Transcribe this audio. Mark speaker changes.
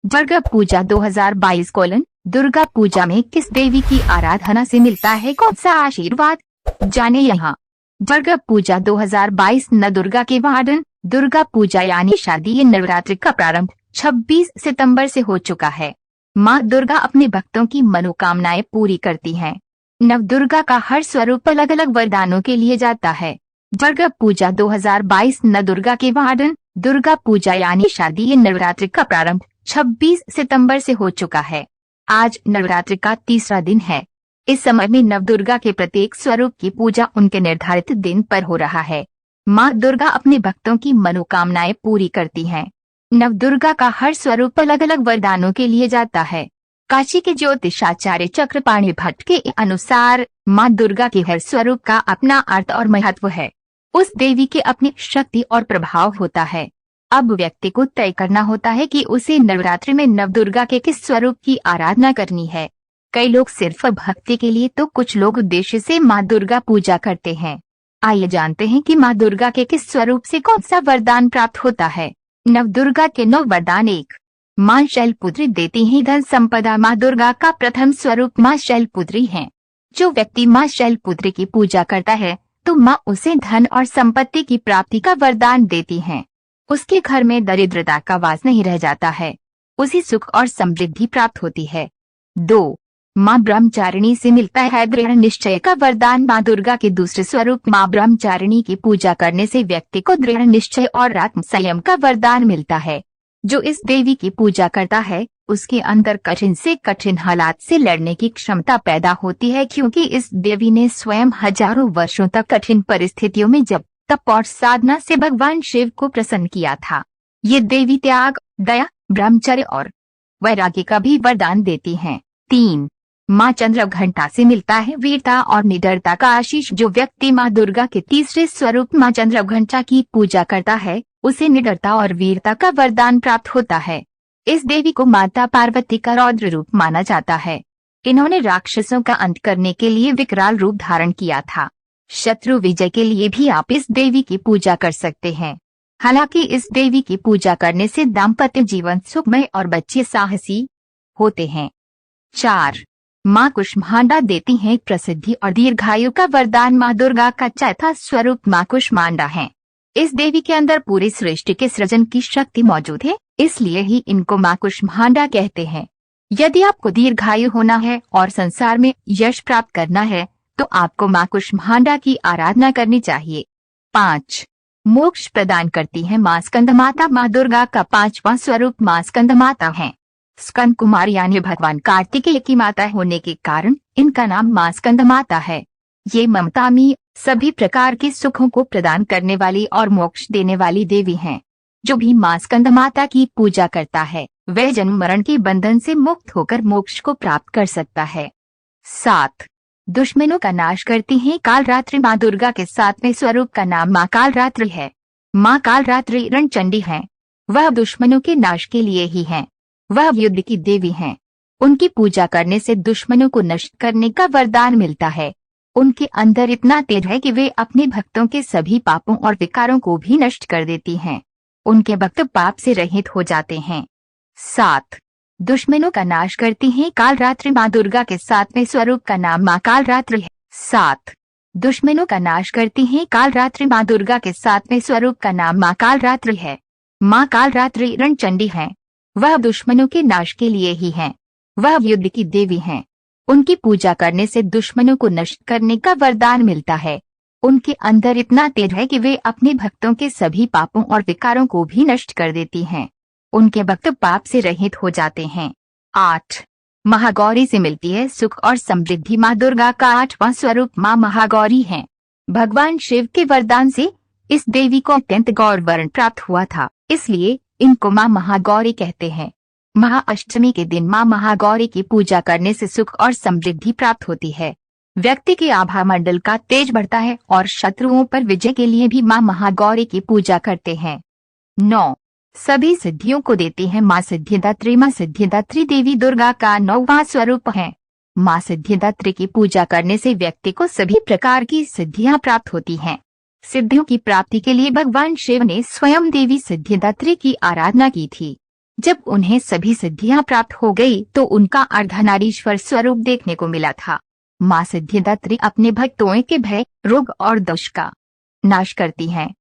Speaker 1: दुर्गा पूजा 2022 दुर्गा पूजा में किस देवी की आराधना से मिलता है कौन सा आशीर्वाद, जाने यहाँ। दुर्गा पूजा 2022 न दुर्गा के वाहन। दुर्गा पूजा यानी शारदीय नवरात्रि का प्रारंभ 26 सितंबर से हो चुका है। माँ दुर्गा अपने भक्तों की मनोकामनाएं पूरी करती हैं। नव दुर्गा का हर स्वरूप अलग अलग वरदानों के लिए जाता है। दुर्गा पूजा 2022 न दुर्गा के वाहन। दुर्गा पूजा यानी शारदीय नवरात्रि का प्रारंभ 26 सितंबर से हो चुका है। आज नवरात्रि का तीसरा दिन है। इस समय में नव दुर्गा के प्रत्येक स्वरूप की पूजा उनके निर्धारित दिन पर हो रहा है। माँ दुर्गा अपने भक्तों की मनोकामनाएं पूरी करती हैं। नव दुर्गा का हर स्वरूप अलग अलग वरदानों के लिए जाता है। काशी के ज्योतिषाचार्य चक्रपाणि भट्ट के अनुसार माँ दुर्गा के हर स्वरूप का अपना अर्थ और महत्व है। उस देवी के अपनी शक्ति और प्रभाव होता है। अब व्यक्ति को तय करना होता है कि उसे नवरात्रि में नव दुर्गा के किस स्वरूप की आराधना करनी है। कई लोग सिर्फ भक्ति के लिए तो कुछ लोग उद्देश्य से माँ दुर्गा पूजा करते हैं। आइए जानते हैं कि माँ दुर्गा के किस स्वरूप से कौन सा वरदान प्राप्त होता है। नव दुर्गा के 9 वरदान। 1। माँ शैलपुत्री देती है धन संपदा। माँ दुर्गा का प्रथम स्वरूप माँ शैलपुत्री है। जो व्यक्ति माँ शैलपुत्री की पूजा करता है तो माँ उसे धन और संपत्ति की प्राप्ति का वरदान देती हैं। उसके घर में दरिद्रता का वास नहीं रह जाता है। उसे सुख और समृद्धि प्राप्त होती है। 2। माँ ब्रह्मचारिणी से मिलता है दृढ़ निश्चय का वरदान। माँ दुर्गा के दूसरे स्वरूप माँ ब्रह्मचारिणी की पूजा करने से व्यक्ति को दृढ़ निश्चय और आत्म संयम का वरदान मिलता है। जो इस देवी की पूजा करता है उसके अंदर कठिन से कठिन हालात से लड़ने की क्षमता पैदा होती है, क्योंकि इस देवी ने स्वयं हजारों वर्षों तक कठिन परिस्थितियों में जब तप और साधना से भगवान शिव को प्रसन्न किया था। ये देवी त्याग, दया, ब्रह्मचर्य और वैराग्य का भी वरदान देती हैं। 3। माँ चंद्रघंटा से मिलता है वीरता और निडरता का आशीष। जो व्यक्ति माँ दुर्गा के तीसरे स्वरूप माँ चंद्रघंटा की पूजा करता है उसे निडरता और वीरता का वरदान प्राप्त होता है। इस देवी को माता पार्वती का रौद्र रूप माना जाता है। इन्होंने राक्षसों का अंत करने के लिए विकराल रूप धारण किया था। शत्रु विजय के लिए भी आप इस देवी की पूजा कर सकते हैं। हालांकि इस देवी की पूजा करने से दाम्पत्य जीवन सुखमय और बच्चे साहसी होते हैं। 4। माँ कुष्मांडा देती हैं प्रसिद्धि और दीर्घायु का वरदान। माँ दुर्गा का चौथा स्वरूप माँ कुष्मांडा है। इस देवी के अंदर पूरी सृष्टि के सृजन की शक्ति मौजूद है, इसलिए ही इनको माँ कुष्मांडा कहते हैं। यदि आपको दीर्घायु होना है और संसार में यश प्राप्त करना है तो आपको माँ कुष्मांडा की आराधना करनी चाहिए। 5। मोक्ष प्रदान करती है माँ स्कंदमाता। माँ दुर्गा का 5वां स्वरूप माँ स्कंदमाता है। स्कंद कुमार यानी भगवान कार्तिकेय की माता होने के कारण इनका नाम माँ स्कंदमाता है। ये ममतामी, सभी प्रकार के सुखों को प्रदान करने वाली और मोक्ष देने वाली देवी हैं। जो भी माँ स्कंदमाता की पूजा करता है वह जन्म मरण के बंधन से मुक्त होकर मोक्ष को प्राप्त कर सकता है। 7। दुश्मनों का नाश करती है कालरात्रि। माँ दुर्गा के 7वें स्वरूप का नाम माँ कालरात्रि है। माँ कालरात्रि रणचंडी है। वह दुश्मनों के नाश के लिए ही है। वह युद्ध की देवी हैं। उनकी पूजा करने से दुश्मनों को नष्ट करने का वरदान मिलता है। उनके अंदर इतना तेज है कि वे अपने भक्तों के सभी पापों और विकारों को भी नष्ट कर देती हैं। उनके भक्त पाप से रहित हो जाते हैं। 7। दुश्मनों का नाश करती है कालरात्रि। माँ दुर्गा के 7वें स्वरूप का नाम माँ कालरात्रि है। 7। दुश्मनों का नाश करती है कालरात्रि। माँ दुर्गा के 7वें स्वरूप का नाम माँ कालरात्रि है। माँ कालरात्रि रणचंडी है। वह दुश्मनों के नाश के लिए ही है। वह युद्ध की देवी हैं। उनकी पूजा करने से दुश्मनों को नष्ट करने का वरदान मिलता है। उनके अंदर इतना तेज है कि वे अपने भक्तों के सभी पापों और विकारों को भी नष्ट कर देती हैं। उनके भक्त पाप से रहित हो जाते हैं। 8। महागौरी से मिलती है सुख और समृद्धि। माँ दुर्गा का 8वां स्वरूप माँ महागौरी है। भगवान शिव के वरदान से इस देवी को अत्यंत गौर वर्ण प्राप्त हुआ था, इसलिए इनको माँ महागौरी कहते हैं। महाअष्टमी के दिन माँ महागौरी की पूजा करने से सुख और समृद्धि प्राप्त होती है। व्यक्ति के आभा मंडल का तेज बढ़ता है और शत्रुओं पर विजय के लिए भी माँ महागौरी की पूजा करते हैं। 9। सभी सिद्धियों को देती है माँ सिद्धिदात्री। माँ सिद्धिदात्री देवी दुर्गा का 9वां स्वरूप है। माँ सिद्धिदात्री की पूजा करने से व्यक्ति को सभी प्रकार की सिद्धियां प्राप्त होती हैं। सिद्धियों की प्राप्ति के लिए भगवान शिव ने स्वयं देवी सिद्धिदात्री की आराधना की थी। जब उन्हें सभी सिद्धियां प्राप्त हो गई तो उनका अर्धनारीश्वर स्वरूप देखने को मिला था। माँ सिद्धिदात्री अपने भक्तों के भय, रोग और दोष का नाश करती हैं।